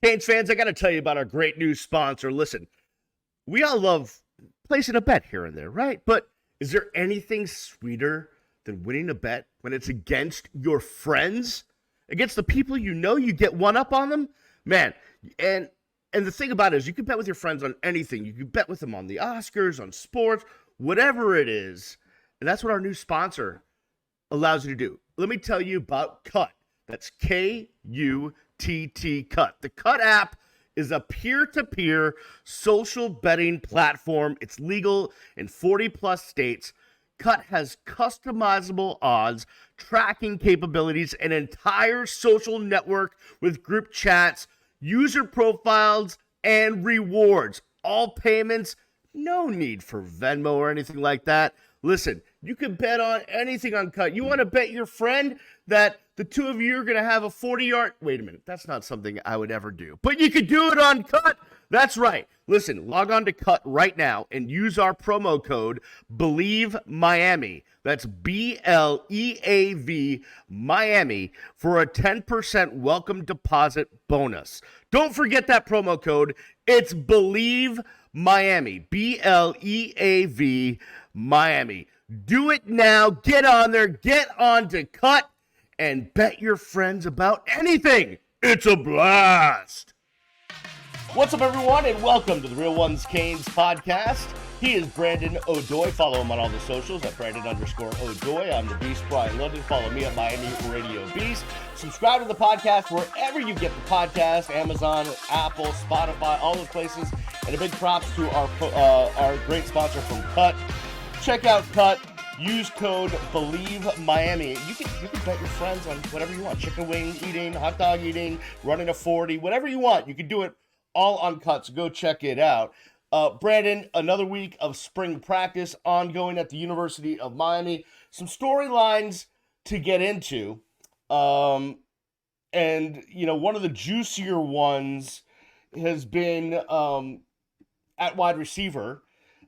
Canes fans, I got to tell you about our great new sponsor. Listen, we all love placing a bet here and there, right? But is there anything sweeter than winning a bet when it's against your friends? Against the people you know, you get one up on them? Man, and the thing about it is you can bet with your friends on anything. You can bet with them on the Oscars, on sports, whatever it is. And that's what our new sponsor allows you to do. Let me tell you about Cut. That's Kutt, Cut. The Cut app is a peer-to-peer social betting platform. It's legal in 40-plus states. Cut has customizable odds, tracking capabilities, an entire social network with group chats, user profiles, and rewards. All payments, no need for Venmo or anything like that. Listen, you can bet on anything on Cut. You want to bet your friend that the two of you are going to have a 40-yard... Wait a minute. That's not something I would ever do. But you could do it on Cut. That's right. Listen, log on to Cut right now and use our promo code BelieveMiami. That's BLEAV Miami for a 10% welcome deposit bonus. Don't forget that promo code. It's BelieveMiami. BLEAV Miami. Do it now. Get on there. Get on to Cut and bet your friends about anything. It's a blast. What's up, everyone, and welcome to the Real Ones Canes podcast. He is Brandon O'Doy. Follow him on all the socials at Brandon_O'Doy. I'm the Beast, Brian London. Follow me at Miami Radio Beast. Subscribe to the podcast wherever you get the podcast, Amazon, Apple, Spotify, all those places. And a big props to our great sponsor from Cut. Check out Cut. Use code BelieveMiami. You can bet your friends on whatever you want. Chicken wing eating, hot dog eating, running a 40, whatever you want. You can do it all on Cut, so go check it out. Brandon, another week of spring practice ongoing at the University of Miami. Some storylines to get into. And, one of the juicier ones has been at wide receiver.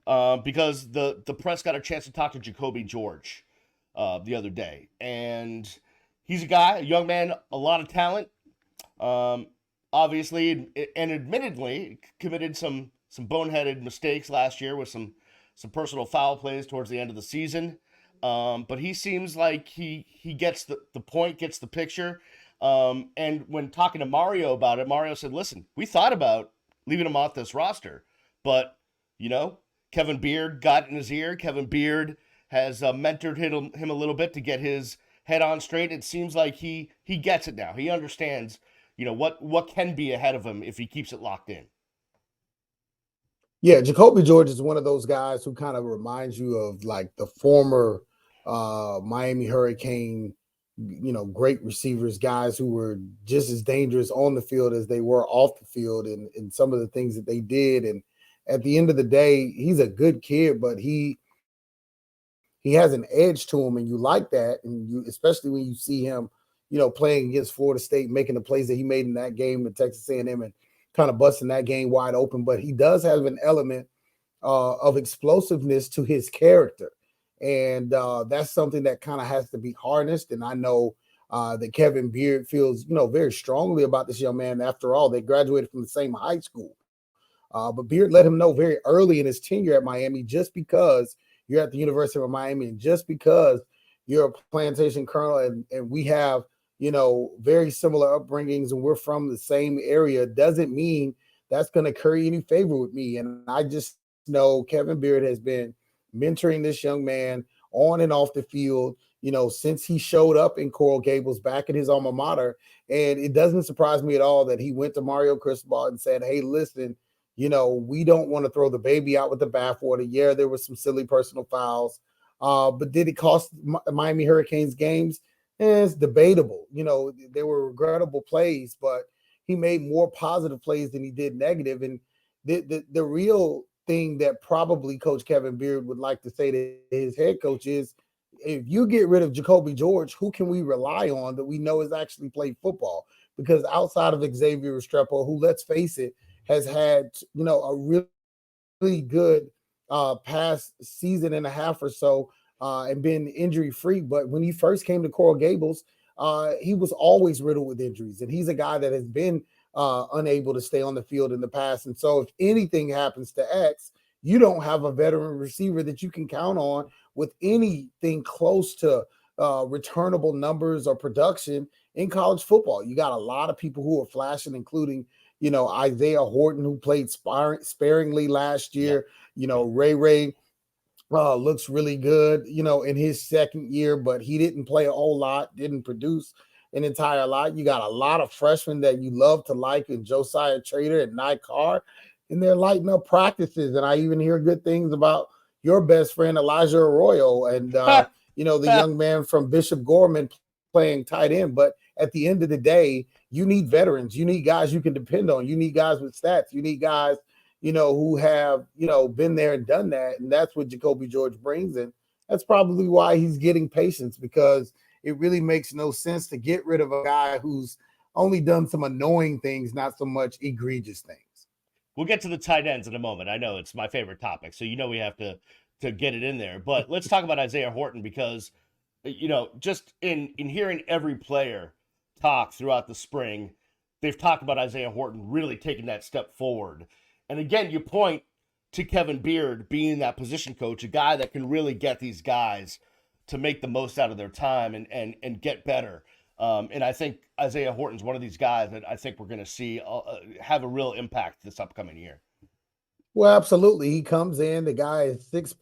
Because the press got a chance to talk to Jacolby George the other day. And he's a young man, a lot of talent. Obviously, and admittedly, committed some boneheaded mistakes last year with some personal foul plays towards the end of the season. But he seems like he gets the point, gets the picture. And when talking to Mario about it, Mario said, listen, we thought about leaving him off this roster. But, Kevin Beard got in his ear. Kevin Beard has mentored him a little bit to get his head on straight. It seems like he gets it now. He understands, what can be ahead of him if he keeps it locked in. Yeah, Jacolby George is one of those guys who kind of reminds you of like the former Miami Hurricane, great receivers, guys who were just as dangerous on the field as they were off the field and some of the things that they did. And at the end of the day, he's a good kid, but he has an edge to him, and you like that. And you, especially when you see him, playing against Florida State, making the plays that he made in that game with Texas A&M and kind of busting that game wide open. But he does have an element of explosiveness to his character. And that's something that kind of has to be harnessed. And I know that Kevin Beard feels, very strongly about this young man. After all, they graduated from the same high school. But Beard let him know very early in his tenure at Miami, just because you're at the University of Miami and just because you're a plantation colonel and we have, very similar upbringings and we're from the same area, doesn't mean that's going to curry any favor with me. And I just know Kevin Beard has been mentoring this young man on and off the field, since he showed up in Coral Gables back at his alma mater. And it doesn't surprise me at all that he went to Mario Cristobal and said, hey, listen, we don't want to throw the baby out with the bathwater. Yeah, there were some silly personal fouls, but did it cost Miami Hurricanes games? It's debatable. There were regrettable plays, but he made more positive plays than he did negative. And the real thing that probably Coach Kevin Beard would like to say to his head coach is, if you get rid of Jacolby George, who can we rely on that we know has actually played football? Because outside of Xavier Restrepo, who, let's face it, has had, a really good past season and a half or so and been injury-free. But when he first came to Coral Gables, he was always riddled with injuries. And he's a guy that has been unable to stay on the field in the past. And so if anything happens to X, you don't have a veteran receiver that you can count on with anything close to returnable numbers or production in college football. You got a lot of people who are flashing, including, Isaiah Horton, who played sparingly last year. Ray looks really good, in his second year, but he didn't play a whole lot, didn't produce an entire lot. You got a lot of freshmen that you love to like in Josiah Trader and Nye Carr, and they're lighting up practices. And I even hear good things about your best friend, Elijah Arroyo, and, the young man from Bishop Gorman playing tight end. But at the end of the day, you need veterans. You need guys you can depend on. You need guys with stats. You need guys who have, been there and done that. And that's what Jacolby George brings. And that's probably why he's getting patience, because it really makes no sense to get rid of a guy who's only done some annoying things, not so much egregious things. We'll get to the tight ends in a moment. I know it's my favorite topic, so we have to get it in there. But let's talk about Isaiah Horton, because, just in hearing every player talk throughout the spring, they've talked about Isaiah Horton really taking that step forward. And again, you point to Kevin Beard being that position coach, a guy that can really get these guys to make the most out of their time and get better. And I think Isaiah Horton's one of these guys that I think we're going to see have a real impact this upcoming year. Well, absolutely. He comes in, the guy is 6+,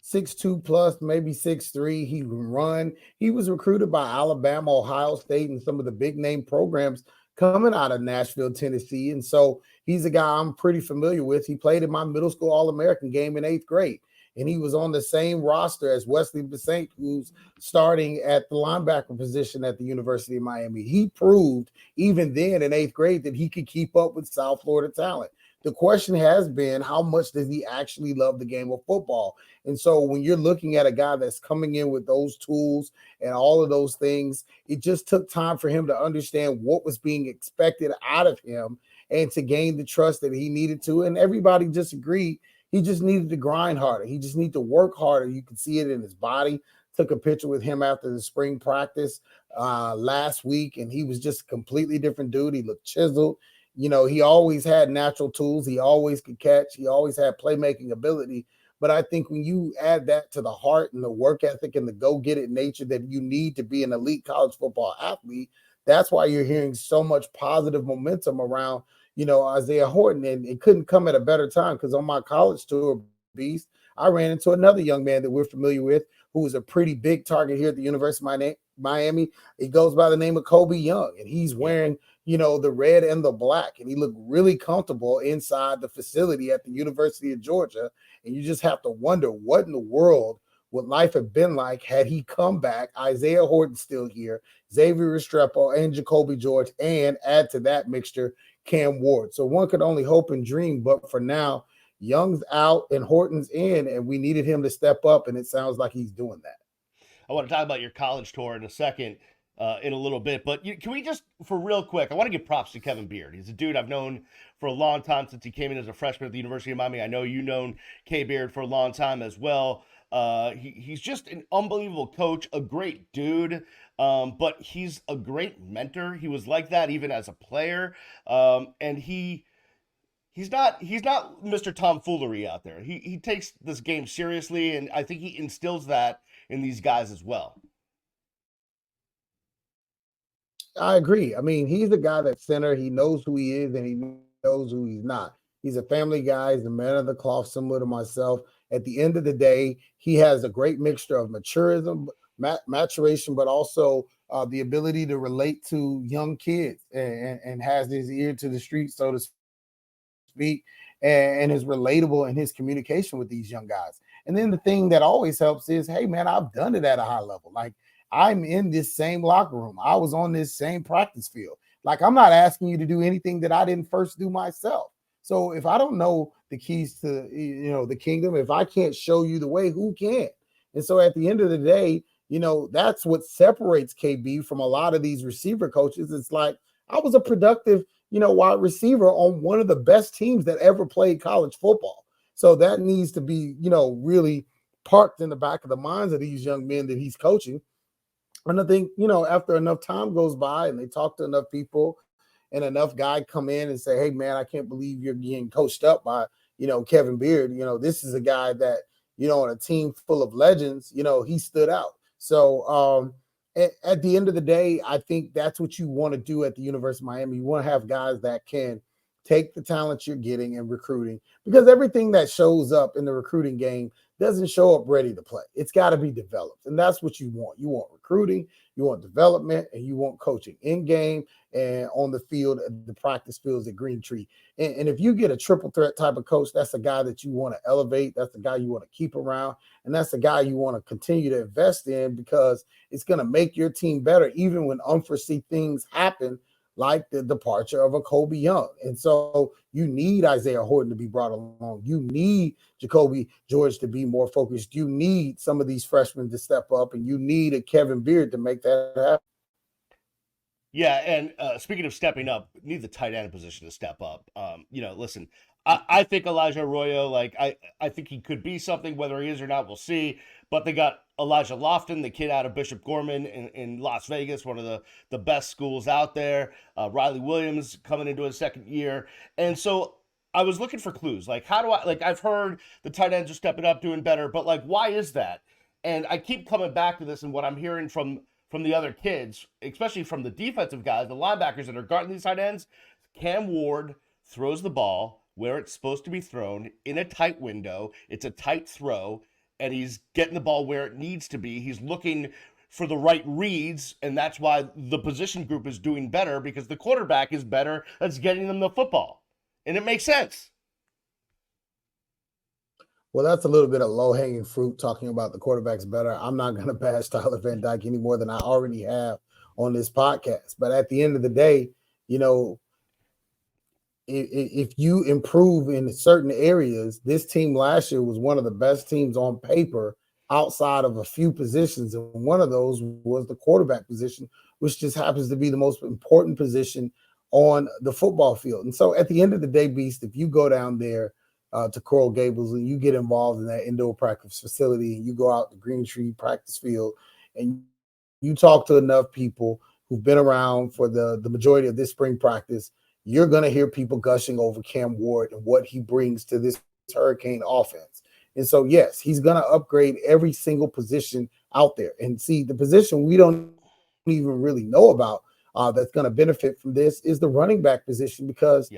6'2+, maybe 6'3". He can run. He was recruited by Alabama, Ohio State, and some of the big name programs coming out of Nashville, Tennessee. And so he's a guy I'm pretty familiar with. He played in my middle school All-American game in 8th grade. And he was on the same roster as Wesley Besant, who's starting at the linebacker position at the University of Miami. He proved even then in 8th grade that he could keep up with South Florida talent. The question has been, how much does he actually love the game of football? And so when you're looking at a guy that's coming in with those tools and all of those things, it just took time for him to understand what was being expected out of him and to gain the trust that he needed to. And everybody just agreed he just needed to grind harder. He just needed to work harder. You could see it in his body. Took a picture with him after the spring practice last week, and he was just a completely different dude. He looked chiseled. He always had natural tools. He always could catch. He always had playmaking ability. But I think when you add that to the heart and the work ethic and the go-get-it nature that you need to be an elite college football athlete, that's why you're hearing so much positive momentum around, Isaiah Horton. And it couldn't come at a better time, because on my college tour, Beast, I ran into another young man that we're familiar with who was a pretty big target here at the University of Miami. He goes by the name of Kobe Young, and he's wearing the red and the black, and he looked really comfortable inside the facility at the University of Georgia. And you just have to wonder, what in the world would life have been like had he come back? Isaiah Horton still here, Xavier Restrepo and Jacolby George, and add to that mixture Cam Ward. So one could only hope and dream, but for now, Young's out and Horton's in, and we needed him to step up, and it sounds like he's doing that. I want to talk about your college tour in a second, in a little bit, but can we just, for real quick, I want to give props to Kevin Beard. He's a dude I've known for a long time, since he came in as a freshman at the University of Miami. I know you've known K. Beard for a long time as well. He's just an unbelievable coach, a great dude, but he's a great mentor. He was like that even as a player, and he's not Mr. Tomfoolery out there. He takes this game seriously, and I think he instills that in these guys as well. I agree. I mean, he's the guy that's center. He knows who he is and he knows who he's not. He's a family guy. He's a man of the cloth, similar to myself. At the end of the day, he has a great mixture of maturation, but also the ability to relate to young kids, and has his ear to the street, so to speak, and is relatable in his communication with these young guys. And then the thing that always helps is, hey, man, I've done it at a high level. Like, I'm in this same locker room. I was on this same practice field. Like, I'm not asking you to do anything that I didn't first do myself. So if I don't know the keys to, the kingdom, if I can't show you the way, who can? And so at the end of the day, that's what separates KB from a lot of these receiver coaches. It's like, I was a productive, wide receiver on one of the best teams that ever played college football. So that needs to be, really parked in the back of the minds of these young men that he's coaching. And I think, after enough time goes by and they talk to enough people, and enough guy come in and say, hey man, I can't believe you're getting coached up by, Kevin Beard. This is a guy that, on a team full of legends, he stood out. So at the end of the day, I think that's what you want to do at the University of Miami. You want to have guys that can take the talent you're getting and recruiting, because everything that shows up in the recruiting game doesn't show up ready to play. It's got to be developed. And that's what you want. You want recruiting, you want development, and you want coaching in game and on the field, the practice fields at Green Tree. And if you get a triple threat type of coach, that's a guy that you want to elevate. That's the guy you want to keep around. And that's the guy you want to continue to invest in, because it's going to make your team better, even when unforeseen things happen, like the departure of a Kobe Young. And so you need Isaiah Horton to be brought along. You need Jacolby George to be more focused. You need some of these freshmen to step up, and you need a Kevin Beard to make that happen. Yeah, and speaking of stepping up, need the tight end position to step up. Listen, I think Elijah Arroyo, I think he could be something. Whether he is or not, we'll see. But they got Elijah Lofton, the kid out of Bishop Gorman in Las Vegas, one of the best schools out there. Riley Williams coming into his second year. And so I was looking for clues. How do I've heard the tight ends are stepping up, doing better, but why is that? And I keep coming back to this and what I'm hearing from the other kids, especially from the defensive guys, the linebackers that are guarding these tight ends. Cam Ward throws the ball where it's supposed to be thrown in a tight window. It's a tight throw, and he's getting the ball where it needs to be. He's looking for the right reads, and that's why the position group is doing better, because the quarterback is better at getting them the football. And it makes sense. Well, that's a little bit of low-hanging fruit, talking about the quarterbacks better. I'm not going to bash Tyler Van Dyke any more than I already have on this podcast. But at the end of the day, if you improve in certain areas, this team last year was one of the best teams on paper outside of a few positions. And one of those was the quarterback position, which just happens to be the most important position on the football field. And so at the end of the day, Beast, if you go down there to Coral Gables and you get involved in that indoor practice facility, and you go out to Green Tree practice field and you talk to enough people who've been around for the majority of this spring practice, you're going to hear people gushing over Cam Ward and what he brings to this Hurricane offense. And so, yes, he's going to upgrade every single position out there. And see, the position we don't even really know about that's going to benefit from this is the running back position, because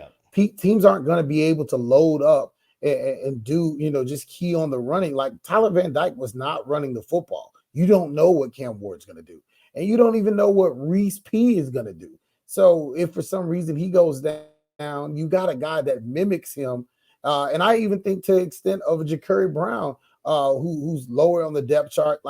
teams aren't going to be able to load up and do, just key on the running. Like Tyler Van Dyke was not running the football. You don't know what Cam Ward's going to do. And you don't even know what Reese P is going to do. So if for some reason he goes down, you got a guy that mimics him. And I even think to the extent of a Ja'Carry Brown, who's lower on the depth chart,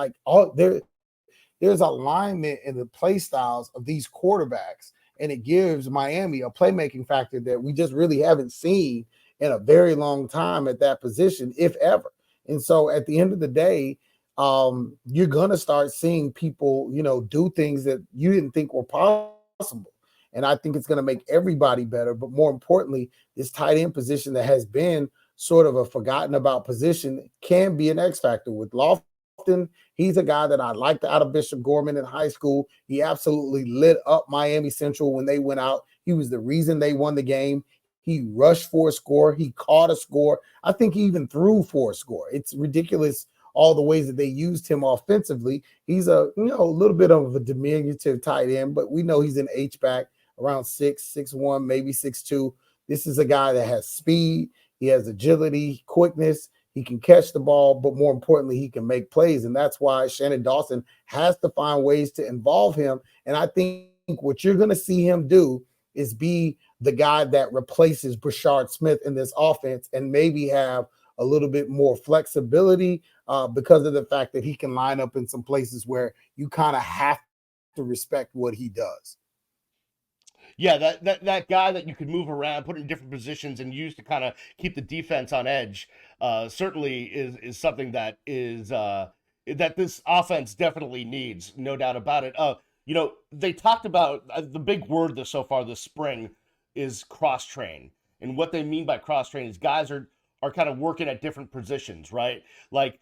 there's alignment in the play styles of these quarterbacks. And it gives Miami a playmaking factor that we just really haven't seen in a very long time at that position, if ever. And so at the end of the day, you're going to start seeing people, do things that you didn't think were possible. And I think it's going to make everybody better. But more importantly, this tight end position that has been sort of a forgotten about position can be an X factor. With Lofton, he's a guy that I liked out of Bishop Gorman in high school. He absolutely lit up Miami Central when they went out. He was the reason they won the game. He rushed for a score. He caught a score. I think he even threw for a score. It's ridiculous all the ways that they used him offensively. He's a little bit of a diminutive tight end, but we know he's an H-back, around 6'1", maybe 6'2". This is a guy that has speed. He has agility, quickness. He can catch the ball, but more importantly, he can make plays. And that's why Shannon Dawson has to find ways to involve him. And I think what you're going to see him do is be the guy that replaces Brashard Smith in this offense, and maybe have a little bit more flexibility because of the fact that he can line up in some places where you kind of have to respect what he does. Yeah, that guy that you could move around, put in different positions, and use to kind of keep the defense on edge, certainly is something that is that this offense definitely needs, no doubt about it. They talked about the big word so far this spring is cross train, and what they mean by cross train is guys are kind of working at different positions, right? Like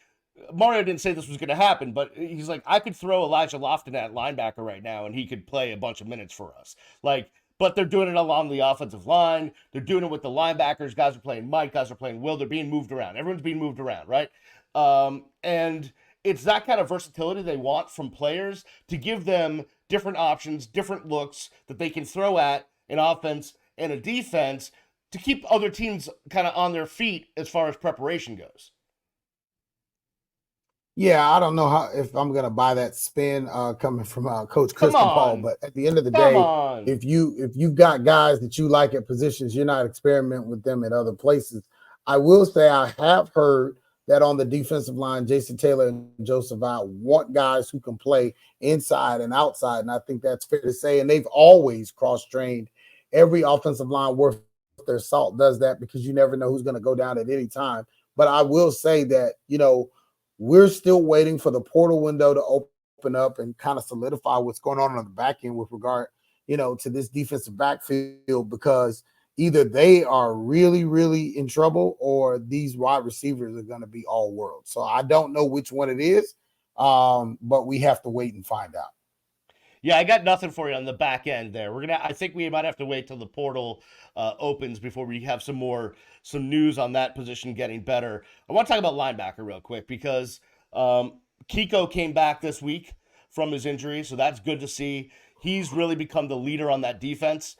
Mario didn't say this was going to happen, but he's like, I could throw Elijah Lofton at linebacker right now, and he could play a bunch of minutes for us. but they're doing it along the offensive line. They're doing it with the linebackers. Guys are playing Mike. Guys are playing Will. They're being moved around. Everyone's being moved around, right? And it's that kind of versatility they want from players to give them different options, different looks that they can throw at an offense and a defense to keep other teams kind of on their feet as far as preparation goes. Yeah, I don't know if I'm gonna buy that spin coming from Coach Come Kristen Paul, on. but at the end of the Come day, on. if you've got guys that you like at positions, you're not experimenting with them at other places. I will say I have heard that on the defensive line, Jason Taylor and Joe Savant want guys who can play inside and outside, and I think that's fair to say. And they've always cross-trained. Every offensive line worth their salt does that because you never know who's going to go down at any time. But I will say that, we're still waiting for the portal window to open up and kind of solidify what's going on the back end with regard, to this defensive backfield, because either they are really, really in trouble or these wide receivers are going to be all world. So I don't know which one it is, but we have to wait and find out. Yeah, I got nothing for you on the back end there. I think we might have to wait till the portal opens before we have some news on that position getting better. I want to talk about linebacker real quick because Kiko came back this week from his injury, so that's good to see. He's really become the leader on that defense.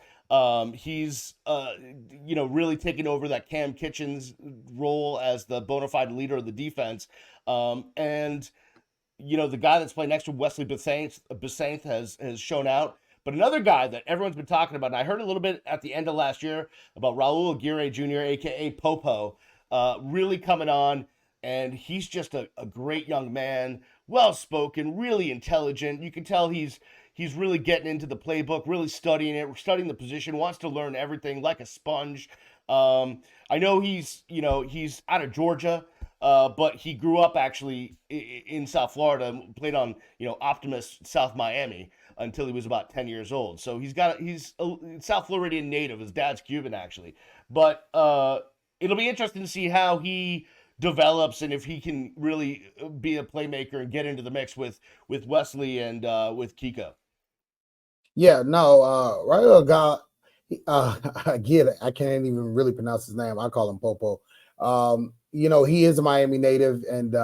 He's really taking over that Cam Kitchens role as the bona fide leader of the defense, and the guy that's playing next to Wesley Bissainthe has shown out. But another guy that everyone's been talking about, and I heard a little bit at the end of last year about Raul Aguirre Jr., a.k.a. Popo, really coming on, and he's just a great young man, well-spoken, really intelligent. You can tell he's really getting into the playbook, really studying the position, wants to learn everything like a sponge. I know he's out of Georgia, but he grew up actually in South Florida, played on Optimus South Miami until he was about 10 years old. So he's a South Floridian native. His dad's Cuban actually, but it'll be interesting to see how he develops and if he can really be a playmaker and get into the mix with Wesley and with Kiko. Yeah, no, Raul I get it. I can't even really pronounce his name. I call him Popo. He is a Miami native, and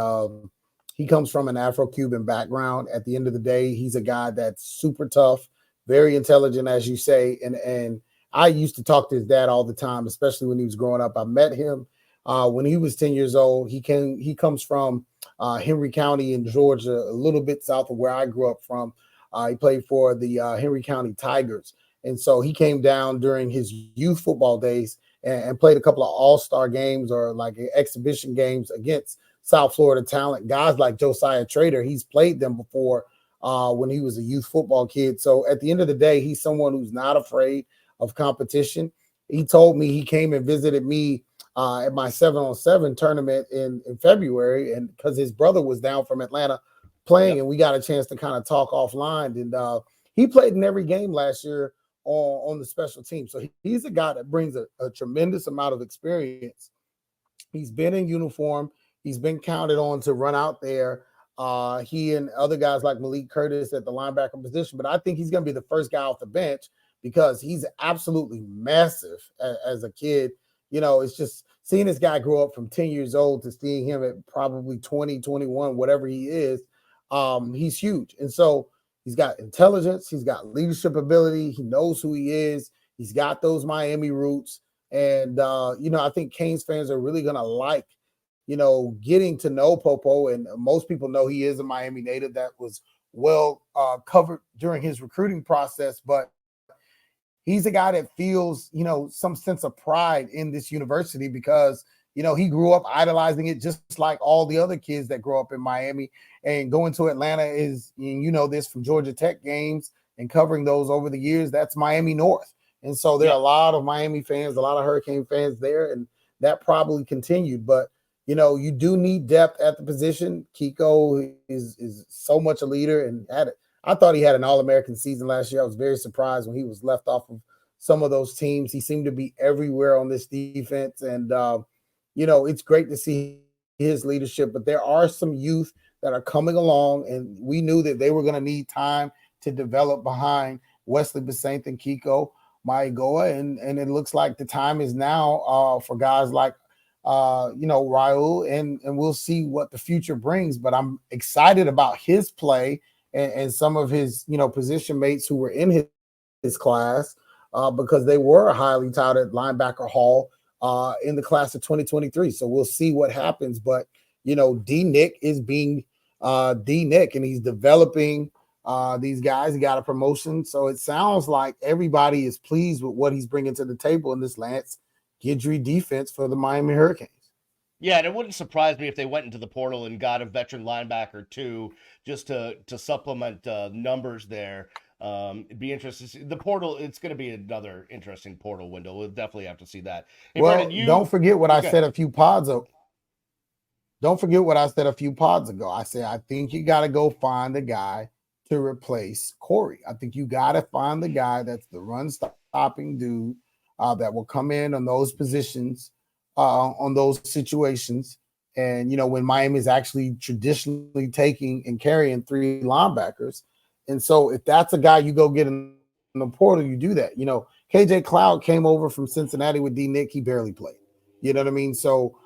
he comes from an Afro-Cuban background. At the end of the day, he's a guy that's super tough, very intelligent, as you say. And I used to talk to his dad all the time, especially when he was growing up. I met him when he was 10 years old. He comes from Henry County in Georgia, a little bit south of where I grew up from. He played for the Henry County Tigers. And so he came down during his youth football days and played a couple of all-star games or like exhibition games against South Florida talent. Guys like Josiah Trader, he's played them before when he was a youth football kid. So at the end of the day, he's someone who's not afraid of competition. He told me he came and visited me at my 7-on-7 tournament in February, and because his brother was down from Atlanta playing, and we got a chance to kind of talk offline. And he played in every game last year on the special team. So he's a guy that brings a tremendous amount of experience. He's been in uniform. He's been counted on to run out there. He and other guys like Malik Curtis at the linebacker position. But I think he's going to be the first guy off the bench because he's absolutely massive as a kid. It's just seeing this guy grow up from 10 years old to seeing him at probably 20, 21, whatever he is. He's huge. And so he's got intelligence. He's got leadership ability. He knows who he is. He's got those Miami roots. And, I think Canes fans are really going to like, getting to know Popo. And most people know he is a Miami native. That was well covered during his recruiting process. But he's a guy that feels, some sense of pride in this university because, he grew up idolizing it just like all the other kids that grow up in Miami. And going to Atlanta is, this from Georgia Tech games and covering those over the years, that's Miami North. And so there are a lot of Miami fans, a lot of Hurricane fans there, and that probably continued. But, you do need depth at the position. Kiko is so much a leader and I thought he had an All-American season last year. I was very surprised when he was left off of some of those teams. He seemed to be everywhere on this defense. And, it's great to see his leadership, but there are some youth that are coming along, and we knew that they were going to need time to develop behind Wesley Bissainthe and Kiko. Maigoa, and it looks like the time is now for guys like Raul, and we'll see what the future brings. But I'm excited about his play and some of his position mates who were in his class because they were highly touted linebacker haul in the class of 2023. So we'll see what happens. But D Nick is being D Nick, and he's developing these guys. He got a promotion, so it sounds like everybody is pleased with what he's bringing to the table in this Lance Guidry defense for the Miami Hurricanes. Yeah, and it wouldn't surprise me if they went into the portal and got a veteran linebacker too, just to supplement numbers there. It'd be interesting to see. The portal. It's going to be another interesting portal window. We'll definitely have to see that. Hey, Well, Brendan, don't forget what I said a few pods ago. Don't forget what I said a few pods ago. I said I think you got to go find a guy to replace Corey. I think you got to find the guy that's the run stopping dude that will come in on those positions, on those situations. And, when Miami is actually traditionally taking and carrying 3 linebackers. And so if that's a guy you go get in the portal, you do that. KJ Cloud came over from Cincinnati with D Nick. He barely played. You know what I mean? So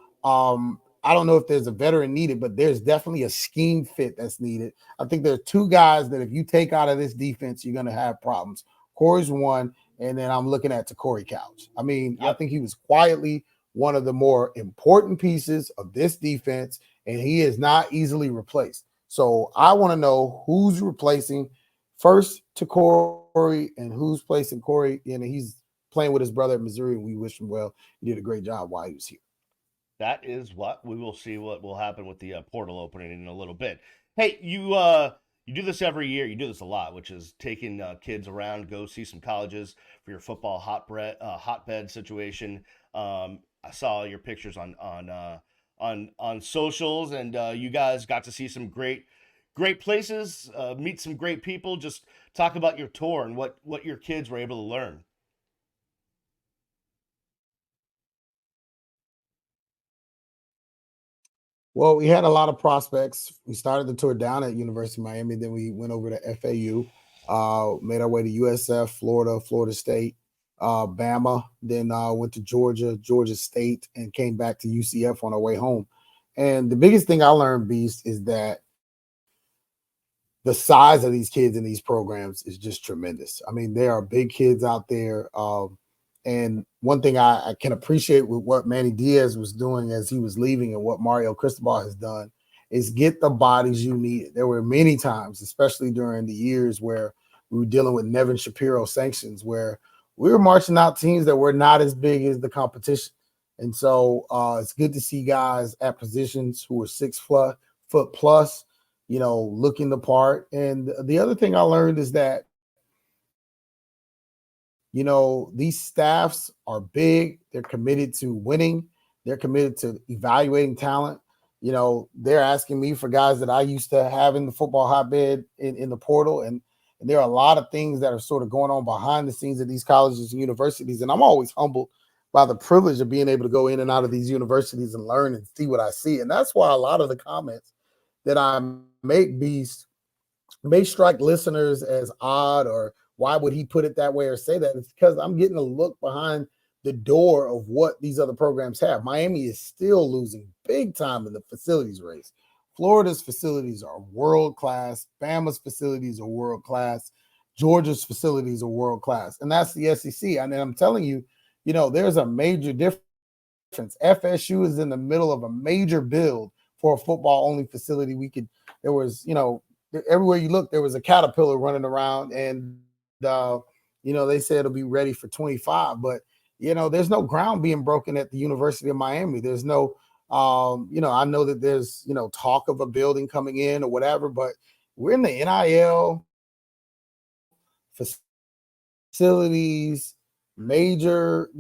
I don't know if there's a veteran needed, but there's definitely a scheme fit that's needed. I think there are 2 guys that if you take out of this defense, you're going to have problems. Corey's one, and then I'm looking at Corey Couch. I mean, I think he was quietly one of the more important pieces of this defense, and he is not easily replaced. So I want to know who's replacing first to Corey and who's placing Corey. And he's playing with his brother at Missouri, and we wish him well. He did a great job while he was here. That is what we will see what will happen with the portal opening in a little bit. Hey, you do this every year. You do this a lot, which is taking kids around, go see some colleges for your football hotbed situation. I saw your pictures on socials, and you guys got to see some great places, meet some great people. Just talk about your tour and what your kids were able to learn. Well, we had a lot of prospects. We started the tour down at University of Miami. Then we went over to FAU, made our way to USF, Florida State, Bama. Then went to Georgia State, and came back to UCF on our way home. And the biggest thing I learned, Beast, is that the size of these kids in these programs is just tremendous. I mean, there are big kids out there. And one thing I can appreciate with what Manny Diaz was doing as he was leaving and what Mario Cristobal has done is get the bodies you need. There were many times, especially during the years where we were dealing with Nevin Shapiro sanctions, where we were marching out teams that were not as big as the competition. And so it's good to see guys at positions who are 6 foot plus, looking the part. And the other thing I learned is that these staffs are big. They're committed to winning. They're committed to evaluating talent. They're asking me for guys that I used to have in the football hotbed in the portal. And there are a lot of things that are sort of going on behind the scenes at these colleges and universities. And I'm always humbled by the privilege of being able to go in and out of these universities and learn and see what I see. And that's why a lot of the comments that I make, Beast, may strike listeners as odd or why would he put it that way or say that? It's because I'm getting a look behind the door of what these other programs have. Miami is still losing big time in the facilities race. Florida's facilities are world-class. Bama's facilities are world-class. Georgia's facilities are world-class. And that's the SEC. And I'm telling you, there's a major difference. FSU is in the middle of a major build for a football-only facility. Everywhere you look, there was a caterpillar running around, and they said it'll be ready for 25, but there's no ground being broken at the University of Miami. There's no I know that there's talk of a building coming in or whatever, but we're in the NIL facilities, major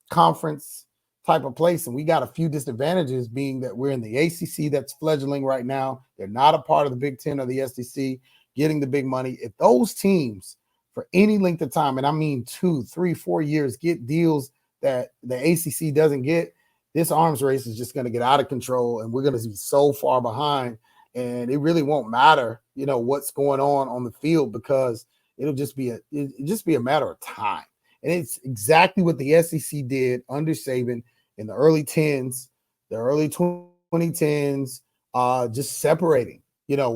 conference type of place, and we got a few disadvantages, being that we're in the ACC that's fledgling right now. They're not a part of the Big Ten or the SEC getting the big money. If those teams for any length of time, and I mean 2, 3, 4 years, get deals that the ACC doesn't get, this arms race is just going to get out of control, and we're going to be so far behind, and it really won't matter, what's going on the field, because it'll just be a matter of time. And it's exactly what the SEC did under Saban in the early 10s, the early 2010s, just separating,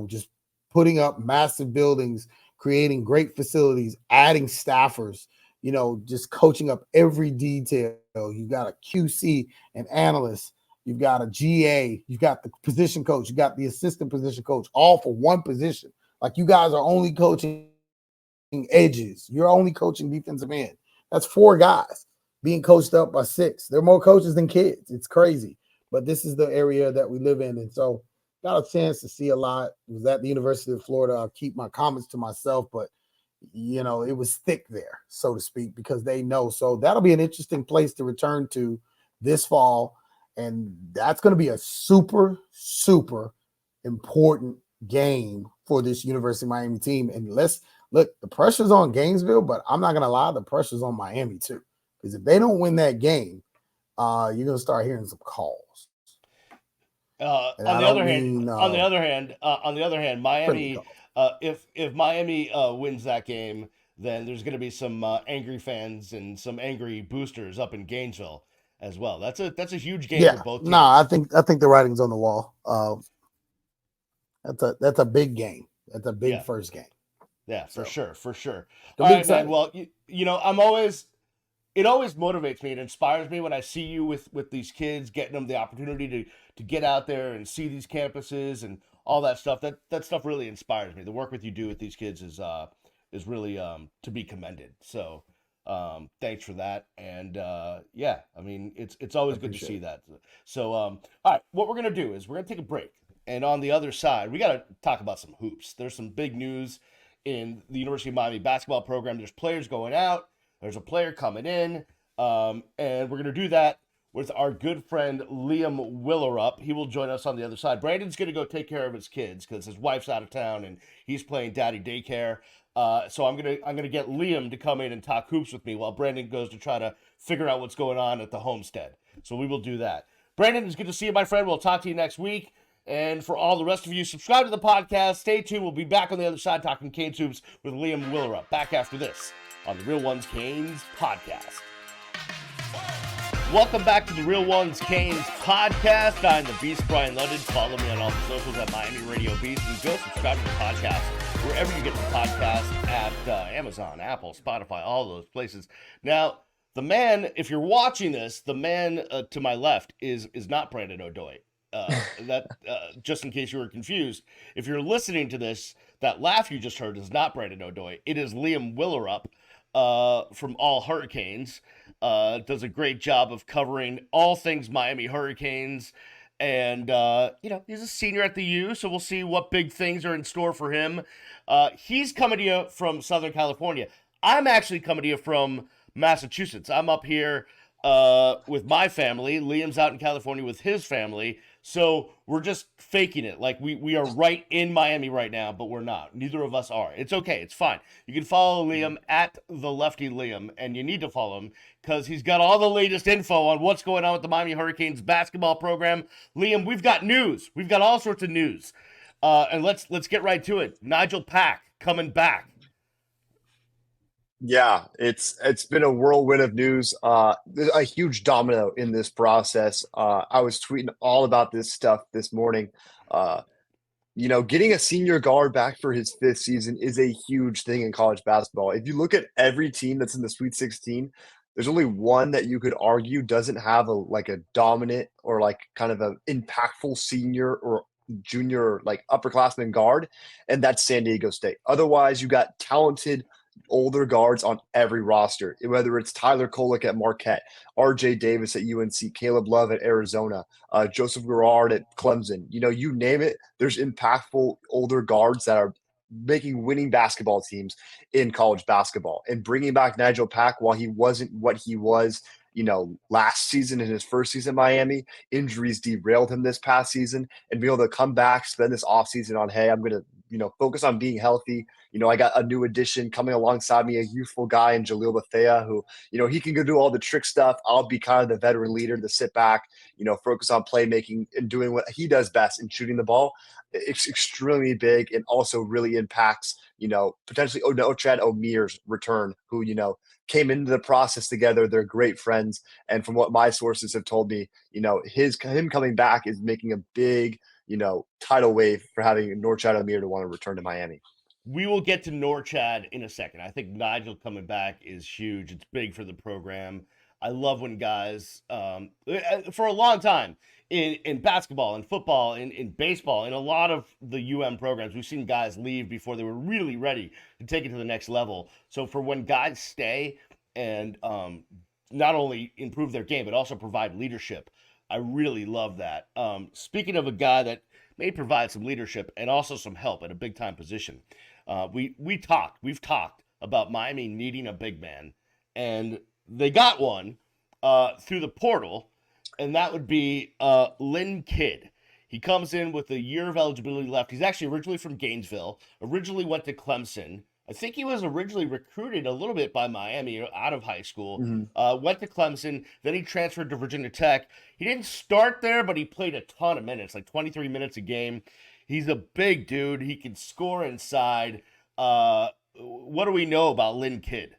just putting up massive buildings, creating great facilities, adding staffers, just coaching up every detail. You got a QC, an analyst, you've got a GA, you've got the position coach, you got the assistant position coach, all for one position. Like, you guys are only coaching edges. You're only coaching defensive end. That's 4 guys being coached up by 6. There are more coaches than kids. It's crazy. But this is the area that we live in. And so got a chance to see a lot. It was at the University of Florida. I'll keep my comments to myself, but it was thick there, so to speak, because they know. So that'll be an interesting place to return to this fall. And that's going to be a super, super important game for this University of Miami team. And look, the pressure's on Gainesville, but I'm not going to lie, the pressure's on Miami too. Because if they don't win that game, you're going to start hearing some calls. On the other hand, Miami, if Miami wins that game, then there's going to be some angry fans and some angry boosters up in Gainesville as well. That's a huge game for both teams. No, I think the writing's on the wall. That's a big game. That's a big first game. Yeah, for sure. All right, man. Well, it always motivates me. It inspires me when I see you with these kids, getting them the opportunity to get out there and see these campuses and all that stuff. That stuff really inspires me. The work you do with these kids is really to be commended. So thanks for that. And it's always good to see that. So all right, what we're gonna do is we're gonna take a break, and on the other side, we got to talk about some hoops. There's some big news in the University of Miami basketball program. There's players going out. There's a player coming in, and we're going to do that with our good friend Liam Willerup. He will join us on the other side. Brandon's going to go take care of his kids because his wife's out of town and he's playing daddy daycare. So I'm gonna get Liam to come in and talk hoops with me while Brandon goes to try to figure out what's going on at the homestead. So we will do that. Brandon, it's good to see you, my friend. We'll talk to you next week. And for all the rest of you, subscribe to the podcast. Stay tuned. We'll be back on the other side talking Canes hoops with Liam Willerup. Back after this on the Real Ones Canes podcast. Welcome back to the Real Ones Canes podcast. I'm the Beast, Brian London. Follow me on all the socials at Miami Radio Beast. And go subscribe to the podcast wherever you get the podcast at Amazon, Apple, Spotify, all those places. Now, the man, if you're watching this, the man to my left is not Brandon O'Doy. Just in case you were confused, if you're listening to this, that laugh you just heard is not Brandon O'Doy. It is Liam Willerup from AllHurricanes. Does a great job of covering all things Miami Hurricanes. And, he's a senior at the U, so we'll see what big things are in store for him. He's coming to you from Southern California. I'm actually coming to you from Massachusetts. I'm up here with my family. Liam's out in California with his family. So we're just faking it. Like we are right in Miami right now, but we're not. Neither of us are. It's okay. It's fine. You can follow Liam at the Lefty Liam, and you need to follow him because he's got all the latest info on what's going on with the Miami Hurricanes basketball program. Liam, we've got news. We've got all sorts of news. And let's get right to it. Nigel Pack coming back. Yeah, it's been a whirlwind of news, a huge domino in this process. I was tweeting all about this stuff this morning. Getting a senior guard back for his 5th season is a huge thing in college basketball. If you look at every team that's in the Sweet 16, there's only one that you could argue doesn't have a dominant or kind of an impactful senior or junior upperclassman guard, and that's San Diego State. Otherwise, you got talented older guards on every roster, whether it's Tyler Kolek at Marquette, RJ Davis at UNC, Caleb Love at Arizona, Joseph Garrard at Clemson. You name it, there's impactful older guards that are making winning basketball teams in college basketball. And bringing back Nigel Pack while he wasn't what he was last season in his first season in Miami, injuries derailed him this past season, and be able to come back, spend this offseason on, hey, I'm going to, focus on being healthy. I got a new addition coming alongside me, a youthful guy in Jaleel Bethea who, he can go do all the trick stuff. I'll be kind of the veteran leader to sit back, focus on playmaking and doing what he does best in shooting the ball. It's extremely big and also really impacts potentially Norchad Omir's return, who, came into the process together. They're great friends. And from what my sources have told me, him coming back is making a big, tidal wave for having Norchad Omir to want to return to Miami. We will get to Norchad in a second. I think Nigel coming back is huge. It's big for the program. I love when guys, for a long time, in basketball, in football, in baseball, in a lot of the programs, we've seen guys leave before they were really ready to take it to the next level. So for when guys stay and not only improve their game, but also provide leadership, I really love that. Speaking of a guy that may provide some leadership and also some help at a big time position, we've talked about Miami needing a big man, and they got one through the portal, and that would be Lynn Kidd. He comes in with a year of eligibility left. He's actually originally from Gainesville, originally went to Clemson. I think he was originally recruited a little bit by Miami out of high school, went to Clemson, then he transferred to Virginia Tech. He didn't start there, but he played a ton of minutes, like 23 minutes a game. He's a big dude. He can score inside. What do we know about Lynn Kidd?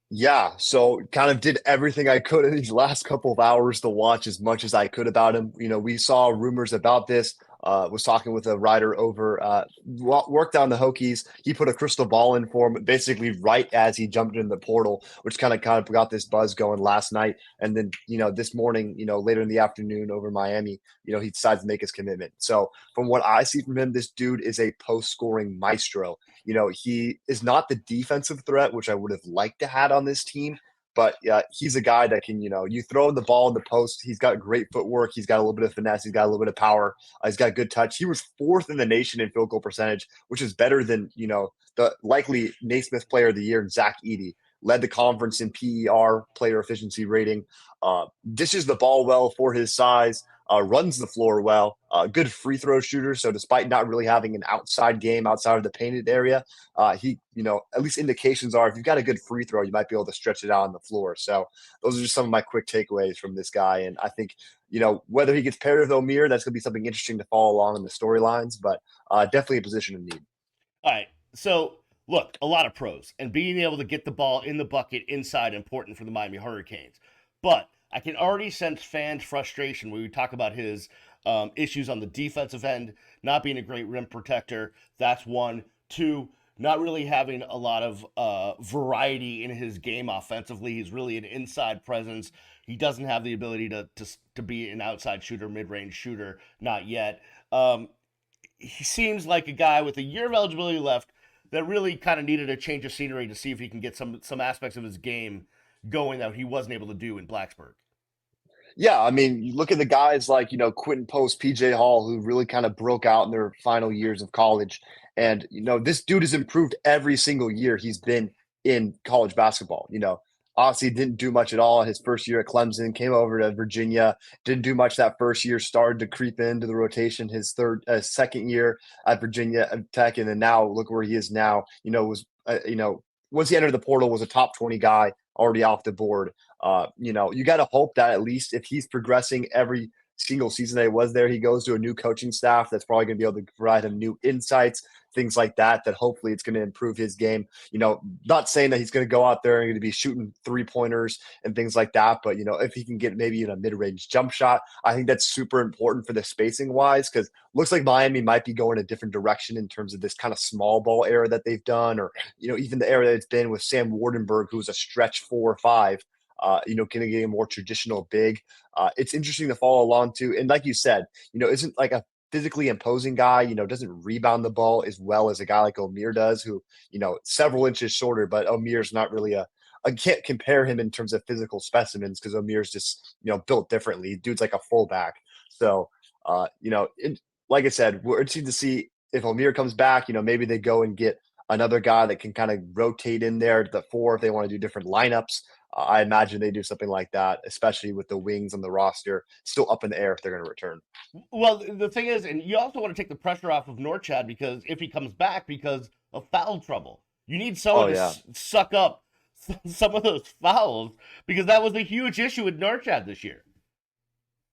Yeah, so kind of did everything I could in these last couple of hours to watch as much as I could about him. We saw rumors about this. Was talking with a writer over, worked on the Hokies. He put a crystal ball in for him basically right as he jumped into the portal, which kind of got this buzz going last night. And then, this morning, later in the afternoon over Miami, he decides to make his commitment. So from what I see from him, this dude is a post-scoring maestro. He is not the defensive threat, which I would have liked to had on this team. But he's a guy that can, you throw the ball in the post. He's got great footwork. He's got a little bit of finesse. He's got a little bit of power. He's got good touch. He was 4th in the nation in field goal percentage, which is better than, the likely Naismith player of the year, Zach Edey. Led the conference in PER, player efficiency rating. Dishes the ball well for his size. Runs the floor well, good free throw shooter. So despite not really having an outside game outside of the painted area, he, at least indications are if you've got a good free throw, you might be able to stretch it out on the floor. So those are just some of my quick takeaways from this guy. And I think, whether he gets paired with Omir, that's going to be something interesting to follow along in the storylines, but definitely a position of need. All right. So look, a lot of pros, and being able to get the ball in the bucket inside important for the Miami Hurricanes. But I can already sense fans' frustration when we talk about his issues on the defensive end, not being a great rim protector. That's one. Two, not really having a lot of variety in his game offensively. He's really an inside presence. He doesn't have the ability to be an outside shooter, mid-range shooter, not yet. He seems like a guy with a year of eligibility left that really kind of needed a change of scenery to see if he can get some aspects of his game going that he wasn't able to do in Blacksburg. Yeah, I mean, you look at the guys like, Quentin Post, PJ Hall, who really kind of broke out in their final years of college. And, this dude has improved every single year he's been in college basketball. Obviously didn't do much at all his first year at Clemson, came over to Virginia, didn't do much that first year, started to creep into the rotation his second year at Virginia Tech. And then now look where he is now, once he entered the portal, was a top 20 guy already off the board. You got to hope that at least if he's progressing every single season that he was there, he goes to a new coaching staff that's probably going to be able to provide him new insights, things like that hopefully it's going to improve his game. Not saying that he's going to go out there and going to be shooting 3-pointers and things like that, but if he can get maybe in a mid-range jump shot, I think that's super important for the spacing wise, because looks like Miami might be going a different direction in terms of this kind of small ball era that they've done, or even the era that it's been with Sam Wardenberg, who's a stretch 4 or 5. Kind of getting a more traditional big. It's interesting to follow along too. And like you said, isn't like a physically imposing guy, doesn't rebound the ball as well as a guy like Omir does, who, several inches shorter, but Omir's not really I can't compare him in terms of physical specimens because Omir's just, built differently. Dude's like a fullback. So, like I said, we're interested to see if Omir comes back, maybe they go and get another guy that can kind of rotate in there to the 4 if they want to do different lineups. I imagine they do something like that, especially with the wings on the roster still up in the air if they're going to return. Well, the thing is, and you also want to take the pressure off of Norchad because if he comes back because of foul trouble, you need someone to suck up some of those fouls because that was a huge issue with Norchad this year.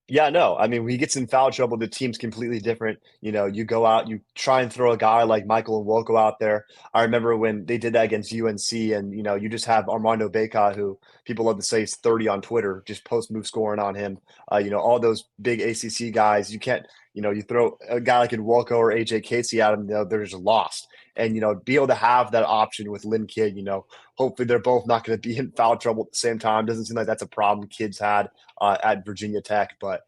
Yeah, no. I mean, when he gets in foul trouble, the team's completely different. You go out, you try and throw a guy like Michael and Wilco out there. I remember when they did that against UNC, and you just have Armando Bacot, who people love to say is 30 on Twitter, just post move scoring on him. All those big ACC guys, you can't. You throw a guy like Wilco or AJ Casey at him, they're just lost. And be able to have that option with Lynn Kidd, hopefully they're both not going to be in foul trouble at the same time. Doesn't seem like that's a problem kids had at Virginia Tech, but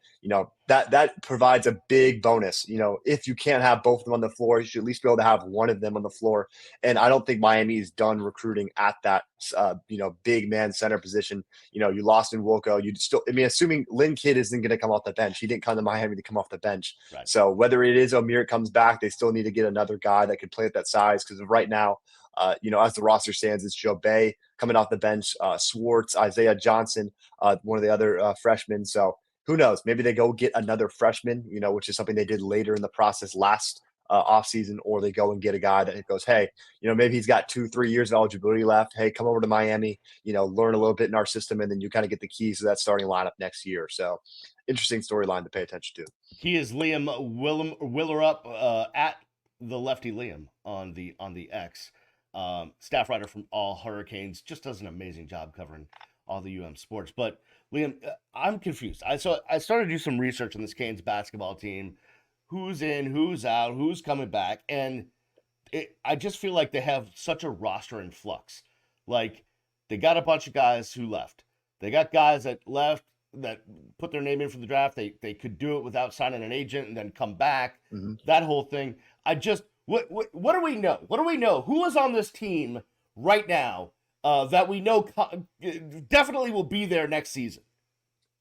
that provides a big bonus. If you can't have both of them on the floor, you should at least be able to have one of them on the floor. And I don't think Miami is done recruiting at that big man center position. You lost in Wilco. Assuming Lynn Kidd isn't going to come off the bench, he didn't come to Miami to come off the bench. Right. So whether it is O'Meara comes back, they still need to get another guy that could play at that size, because right now, as the roster stands, it's Joe Bay coming off the bench, Swartz, Isaiah Johnson, one of the other freshmen. So who knows? Maybe they go get another freshman, which is something they did later in the process last offseason, or they go and get a guy that goes, hey, maybe he's got 2-3 years of eligibility left. Hey, come over to Miami, learn a little bit in our system, and then you kind of get the keys to that starting lineup next year. So interesting storyline to pay attention to. He is Liam Willerup at the Lefty Liam on the X. Staff writer from AllHurricanes, just does an amazing job covering all the sports. But Liam, I'm confused. I started to do some research on this Canes basketball team. Who's in, who's out, who's coming back, and I just feel like they have such a roster in flux. Like, they got a bunch of guys who left. They got guys that left that put their name in for the draft. They could do it without signing an agent and then come back. Mm-hmm. That whole thing. What do we know? What do we know? Who is on this team right now that we know definitely will be there next season?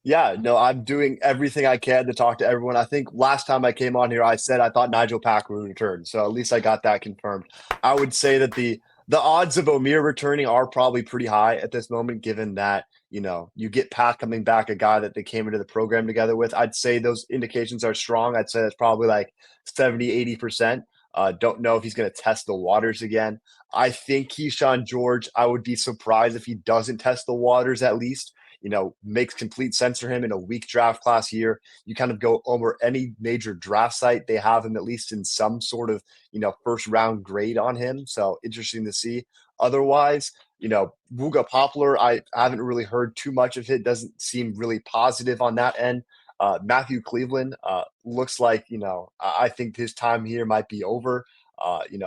Yeah, no, I'm doing everything I can to talk to everyone. I think last time I came on here, I said I thought Nigel Pack would return. So at least I got that confirmed. I would say that the odds of O'Meara returning are probably pretty high at this moment, given that, you get Pack coming back, a guy that they came into the program together with. I'd say those indications are strong. I'd say it's probably like 70-80%. Don't know if he's going to test the waters again. I think Keyshawn George, I would be surprised if he doesn't test the waters at least. Makes complete sense for him in a weak draft class year. You kind of go over any major draft site, they have him at least in some sort of, first round grade on him. So interesting to see. Otherwise, Wooga Poplar, I haven't really heard too much of it. Doesn't seem really positive on that end. Matthew Cleveland looks like, I think his time here might be over.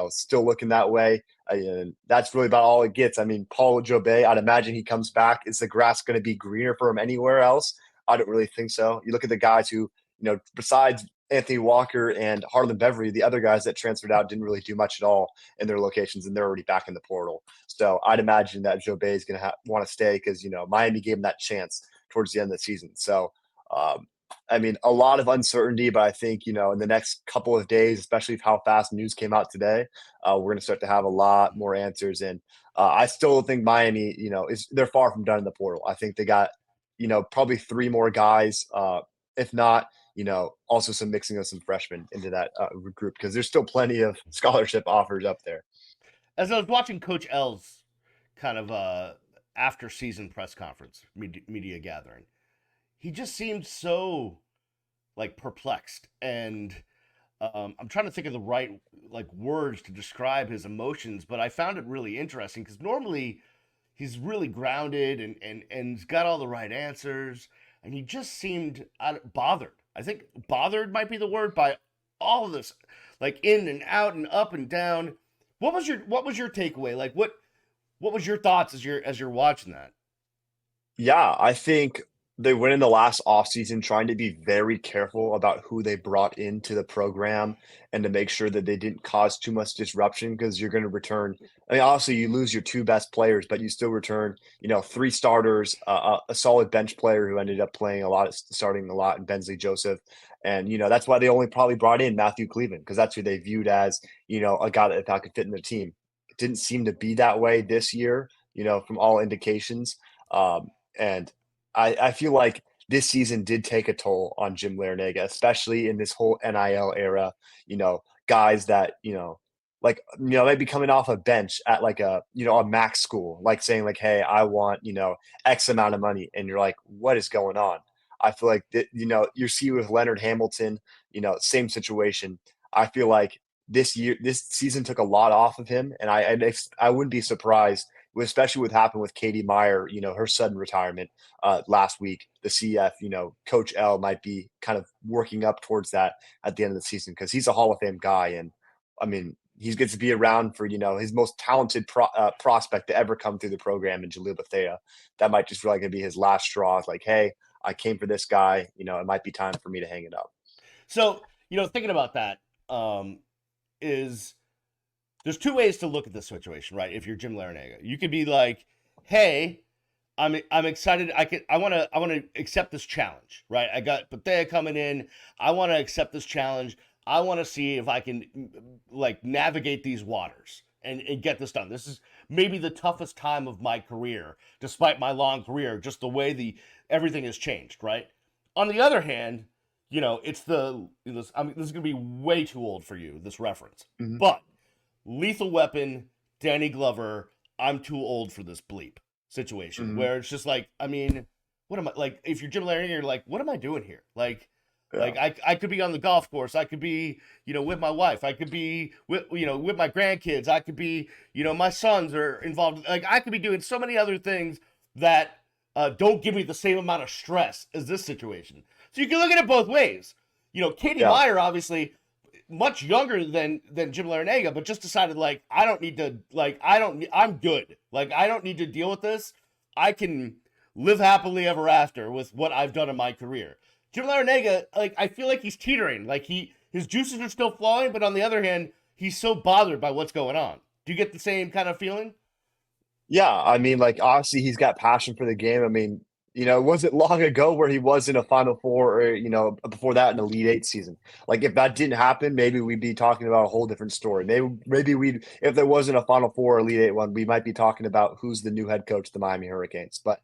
Still looking that way. And that's really about all it gets. I mean, Paul Jobe, I'd imagine he comes back. Is the grass going to be greener for him anywhere else? I don't really think so. You look at the guys who, besides Anthony Walker and Harlan Beverly, the other guys that transferred out didn't really do much at all in their locations, and they're already back in the portal. So I'd imagine that Jobe is going to want to stay because, Miami gave him that chance towards the end of the season. So, a lot of uncertainty, but I think, in the next couple of days, especially with how fast news came out today, we're going to start to have a lot more answers. And I still think Miami, they're far from done in the portal. I think they got, probably 3 more guys, if not, also some mixing of some freshmen into that group, because there's still plenty of scholarship offers up there. As I was watching Coach L's kind of after season press conference, media gathering, he just seemed so perplexed, and I'm trying to think of the right words to describe his emotions, but I found it really interesting because normally he's really grounded and he's got all the right answers, and he just seemed bothered. I think bothered might be the word by all of this, in and out and up and down. What was your takeaway? What was your thoughts as you're watching that? Yeah, I think they went in the last offseason trying to be very careful about who they brought into the program and to make sure that they didn't cause too much disruption, because you're going to return. Obviously you lose your 2 best players, but you still return, 3 starters, a solid bench player who ended up playing a lot, starting a lot in Bensley Joseph. And, that's why they only probably brought in Matthew Cleveland, because that's who they viewed as, a guy that could fit in the team. It didn't seem to be that way this year, from all indications. And I feel like this season did take a toll on Jim Larinaga, especially in this whole NIL era. Guys that, maybe coming off a bench at a max school, saying hey, I want, X amount of money. And you're like, what is going on? I feel like that, you see with Leonard Hamilton, same situation. I feel like this season took a lot off of him, and I wouldn't be surprised, especially what happened with Katie Meyer, her sudden retirement last week. The CF, Coach L might be kind of working up towards that at the end of the season because he's a Hall of Fame guy, and I mean he gets to be around for his most talented prospect to ever come through the program in Jalil Bethea. That might just feel like it'd be his last straw. It's like, hey, I came for this guy. It might be time for me to hang it up. So thinking about that is there's two ways to look at this situation, right? If you're Jim Larinaga, you could be like, hey, I'm excited. I want to accept this challenge, right? I got Bethea coming in. I want to accept this challenge. I want to see if I can navigate these waters and get this done. This is maybe the toughest time of my career, despite my long career, just the way everything has changed, right? On the other hand, it's this is going to be way too old for you, this reference. Mm-hmm. But Lethal Weapon, Danny Glover, I'm too old for this bleep situation, mm-hmm. where it's just like, what am I, if you're Jim Larinaga, you're like, what am I doing here? Yeah. I could be on the golf course. I could be, with my wife. I could be with my grandkids. I could be, my sons are involved. I could be doing so many other things that don't give me the same amount of stress as this situation. So you can look at it both ways. Katie Meyer, obviously much younger than Jim Larinaga, but just decided I don't need to, I'm good. I don't need to deal with this. I can live happily ever after with what I've done in my career. Jim Larinaga, I feel like he's teetering. His juices are still flowing, but on the other hand, he's so bothered by what's going on. Do you get the same kind of feeling? Yeah, obviously he's got passion for the game. It wasn't long ago where he was in a Final Four or, before that an Elite Eight season. If that didn't happen, maybe we'd be talking about a whole different story. Maybe if there wasn't a Final Four or Elite Eight one, we might be talking about who's the new head coach of the Miami Hurricanes. But,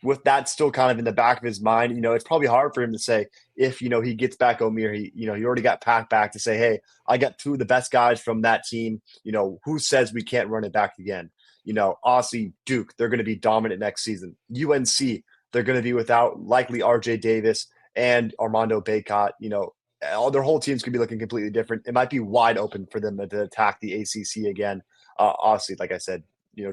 with that still kind of in the back of his mind, it's probably hard for him to say if, he gets back Omir, he already got packed back to say, hey, I got two of the best guys from that team. Who says we can't run it back again? Aussie, Duke, they're going to be dominant next season. UNC, they're going to be without likely RJ Davis and Armando Bacot. All their whole teams could be looking completely different. It might be wide open for them to attack the ACC again. Obviously, like I said,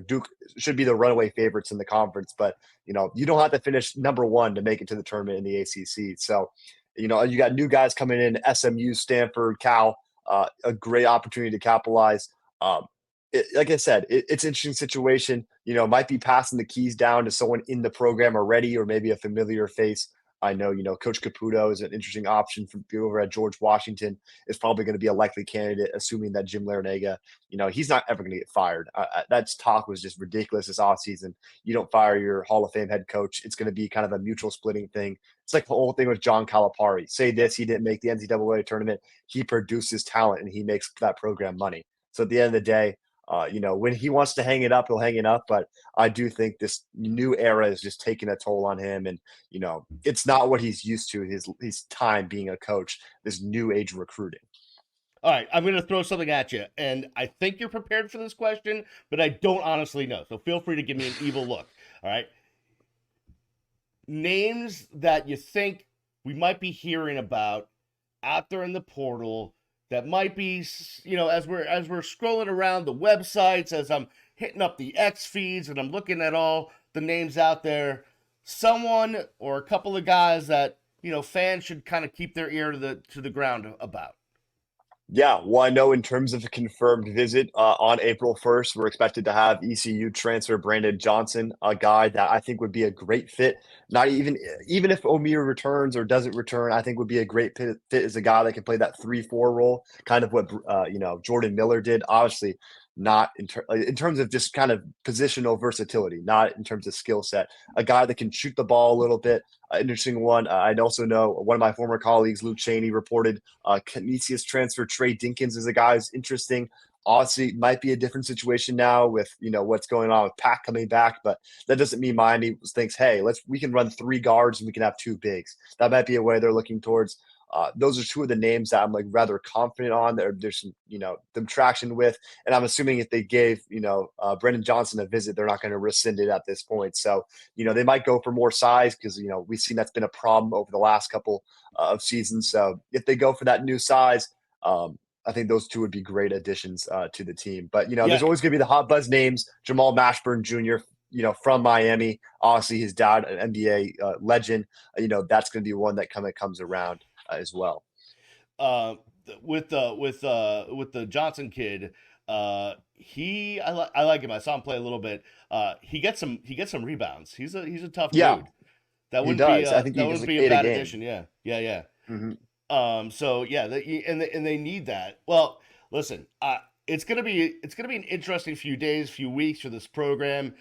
Duke should be the runaway favorites in the conference, but you don't have to finish number one to make it to the tournament in the ACC. So, you got new guys coming in, SMU, Stanford, Cal, a great opportunity to capitalize. Like I said, it's an interesting situation. Might be passing the keys down to someone in the program already, or maybe a familiar face. I know, Coach Caputo is an interesting option from over at George Washington. Is probably going to be a likely candidate, assuming that Jim Larinaga, he's not ever going to get fired. That talk was just ridiculous this offseason. You don't fire your Hall of Fame head coach. It's going to be kind of a mutual splitting thing. It's like the whole thing with John Calipari. Say this, he didn't make the NCAA tournament. He produces talent, and he makes that program money. So at the end of the day, when he wants to hang it up, he'll hang it up. But I do think this new era is just taking a toll on him. And, it's not what he's used to, his time being a coach, this new age recruiting. All right, I'm going to throw something at you. And I think you're prepared for this question, but I don't honestly know. So feel free to give me an evil look. All right. Names that you think we might be hearing about out there in the portal that might be, as we're scrolling around the websites, as I'm hitting up the X feeds and I'm looking at all the names out there, someone or a couple of guys that, fans should kind of keep their ear to the ground about. Yeah, well, I know in terms of a confirmed visit on April 1st, we're expected to have ECU transfer Brandon Johnson, a guy that I think would be a great fit. Not even if Omir returns or doesn't return, I think would be a great fit as a guy that can play that 3-4 role, kind of what Jordan Miller did. Obviously, not in terms of just kind of positional versatility, not in terms of skill set. A guy that can shoot the ball a little bit. Interesting one. I also know one of my former colleagues, Luke Cheney, reported Canisius transfer Trey Dinkins is a guy who's interesting. Obviously, might be a different situation now with what's going on with Pack coming back, but that doesn't mean Miami thinks, hey, we can run 3 guards and we can have 2 bigs. That might be a way they're looking towards. Those are two of the names that I'm like rather confident on. There's some, them traction with, and I'm assuming if they gave, Brendan Johnson a visit, they're not going to rescind it at this point. So, they might go for more size because, we've seen that's been a problem over the last couple of seasons. So if they go for that new size, I think those two would be great additions to the team. But, there's always going to be the hot buzz names, Jamal Mashburn Jr., from Miami. Obviously, his dad, an NBA legend. That's going to be one that comes around as well. With the Johnson kid, I like him. I saw him play a little bit. He gets some rebounds. He's a tough dude. That wouldn't be. I think that wouldn't be a bad addition. Yeah. Mm-hmm. So yeah, they need that. Well, listen, it's gonna be an interesting few days, few weeks for this program.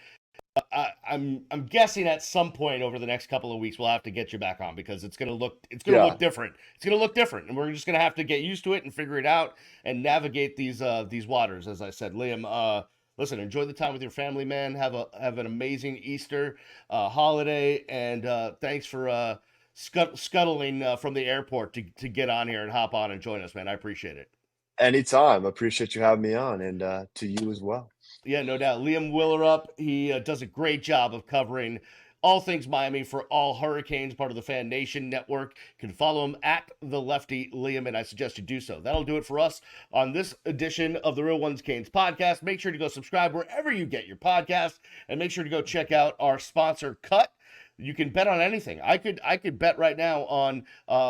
I'm guessing at some point over the next couple of weeks we'll have to get you back on because it's gonna look different. It's gonna look different, and we're just gonna have to get used to it and figure it out and navigate these waters. As I said, Liam, listen, enjoy the time with your family, man. Have an amazing Easter holiday, and thanks for scuttling from the airport to get on here and hop on and join us, man. I appreciate it. Anytime. I appreciate you having me on, and to you as well. Yeah, no doubt. Liam Willerup, he does a great job of covering all things Miami for AllHurricanes, part of the Fan Nation Network. You can follow him at The Lefty Liam, and I suggest you do so. That'll do it for us on this edition of the Real Ones Canes podcast. Make sure to go subscribe wherever you get your podcast, and make sure to go check out our sponsor, Cut. You can bet on anything. I could bet right now on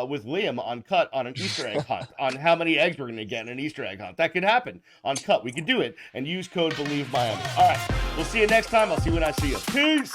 with Liam on Cut on an Easter egg hunt on how many eggs we're going to get in an Easter egg hunt. That could happen on Cut. We could do it and use code BelieveMiami. All right, we'll see you next time. I'll see you when I see you. Peace.